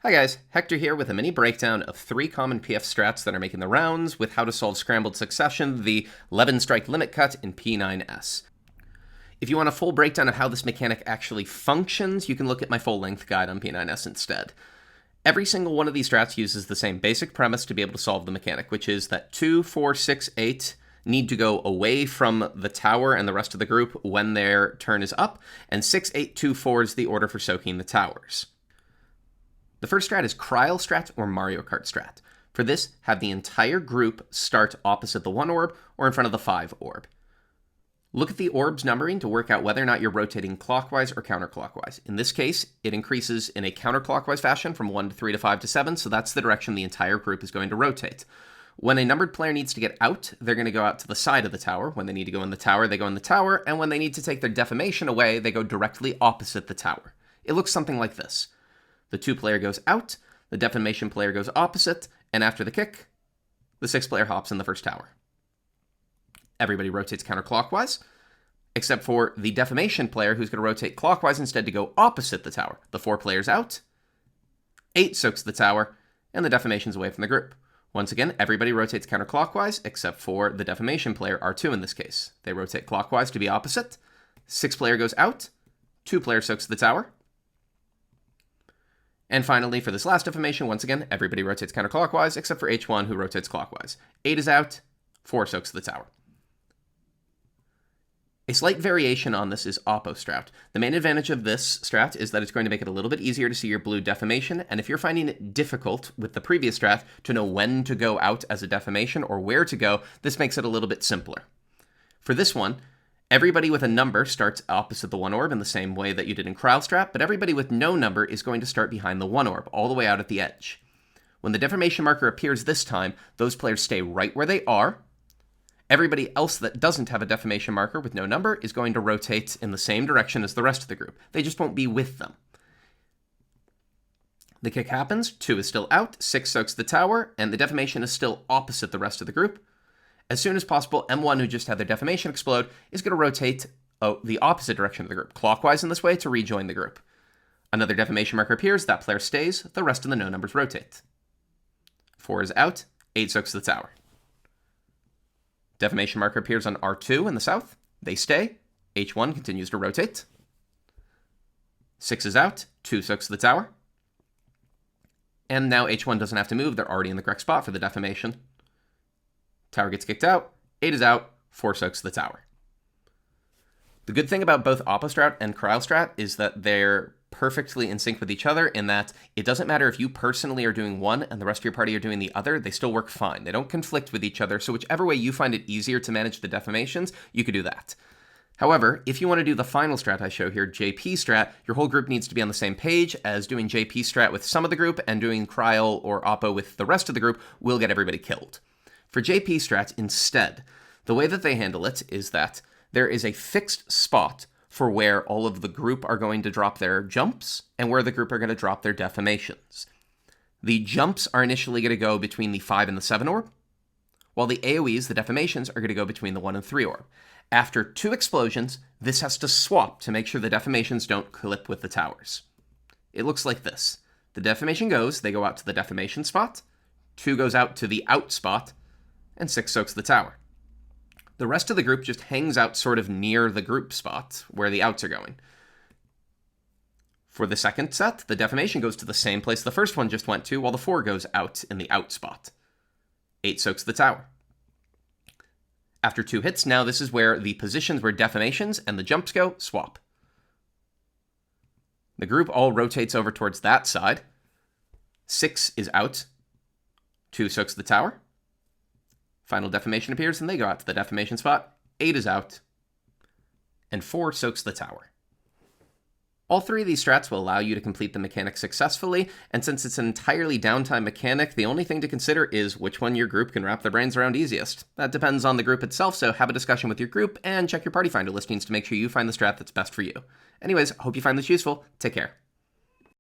Hi guys, Hector here with a mini breakdown of 3 common PF strats that are making the rounds with how to solve Scrambled Succession, the Levinstrike limit cut in P9S. If you want a full breakdown of how this mechanic actually functions, you can look at my full-length guide on P9S instead. Every single one of these strats uses the same basic premise to be able to solve the mechanic, which is that 2, 4, 6, 8 need to go away from the tower and the rest of the group when their turn is up, and 6, 8, 2, 4 is the order for soaking the towers. The first strat is Krile strat or Mario Kart strat. For this, have the entire group start opposite the 1 orb or in front of the 5 orb. Look at the orb's numbering to work out whether or not you're rotating clockwise or counterclockwise. In this case, it increases in a counterclockwise fashion from 1 to 3 to 5 to 7, so that's the direction the entire group is going to rotate. When a numbered player needs to get out, they're going to go out to the side of the tower. When they need to go in the tower, they go in the tower, and when they need to take their defamation away, they go directly opposite the tower. It looks something like this. The 2 player goes out, the defamation player goes opposite, and after the kick, the 6 player hops in the first tower. Everybody rotates counterclockwise, except for the defamation player who's going to rotate clockwise instead to go opposite the tower. The 4 players out, 8 soaks the tower, and the defamation's away from the group. Once again, everybody rotates counterclockwise, except for the defamation player, R2 in this case. They rotate clockwise to be opposite, 6 player goes out, 2 player soaks the tower. And finally, for this last defamation, once again, everybody rotates counterclockwise, except for H1, who rotates clockwise. 8 is out, 4 soaks the tower. A slight variation on this is Oppo strat. The main advantage of this strat is that it's going to make it a little bit easier to see your blue defamation, and if you're finding it difficult with the previous strat to know when to go out as a defamation or where to go, this makes it a little bit simpler. For this one, everybody with a number starts opposite the 1 orb in the same way that you did in Krile strat, but everybody with no number is going to start behind the 1 orb, all the way out at the edge. When the defamation marker appears this time, those players stay right where they are. Everybody else that doesn't have a defamation marker with no number is going to rotate in the same direction as the rest of the group. They just won't be with them. The kick happens, 2 is still out, 6 soaks the tower, and the defamation is still opposite the rest of the group. As soon as possible, M1, who just had their defamation explode, is going to rotate the opposite direction of the group, clockwise in this way, to rejoin the group. Another defamation marker appears, that player stays, the rest of the no numbers rotate. 4 is out, 8 soaks the tower. Defamation marker appears on R2 in the south. They stay. H1 continues to rotate. 6 is out. 2 soaks the tower. And now H1 doesn't have to move. They're already in the correct spot for the defamation. Tower gets kicked out. 8 is out. 4 soaks the tower. The good thing about both Oppo strat and Krile strat is that they're perfectly in sync with each other in that it doesn't matter if you personally are doing one and the rest of your party are doing the other, they still work fine. They don't conflict with each other, so whichever way you find it easier to manage the defamations, you could do that. However, if you want to do the final strat I show here, JP strat, your whole group needs to be on the same page, as doing JP strat with some of the group and doing Krile or Oppo with the rest of the group will get everybody killed. For JP strat, instead, the way that they handle it is that there is a fixed spot for where all of the group are going to drop their jumps and where the group are going to drop their defamations. The jumps are initially going to go between the 5 and the 7 orb, while the AoEs, the defamations, are going to go between the 1 and 3 orb. After 2 explosions, this has to swap to make sure the defamations don't clip with the towers. It looks like this. The defamation goes, they go out to the defamation spot, 2 goes out to the out spot, and 6 soaks the tower. The rest of the group just hangs out sort of near the group spot where the outs are going. For the second set, the defamation goes to the same place the first one just went to, while the 4 goes out in the out spot. 8 soaks the tower. After 2 hits, now this is where the positions where defamations and the jumps go swap. The group all rotates over towards that side. 6 is out. 2 soaks the tower. Final defamation appears, and they go out to the defamation spot. 8 is out. And 4 soaks the tower. All 3 of these strats will allow you to complete the mechanic successfully, and since it's an entirely downtime mechanic, the only thing to consider is which one your group can wrap their brains around easiest. That depends on the group itself, so have a discussion with your group, and check your party finder listings to make sure you find the strat that's best for you. Anyways, hope you find this useful. Take care.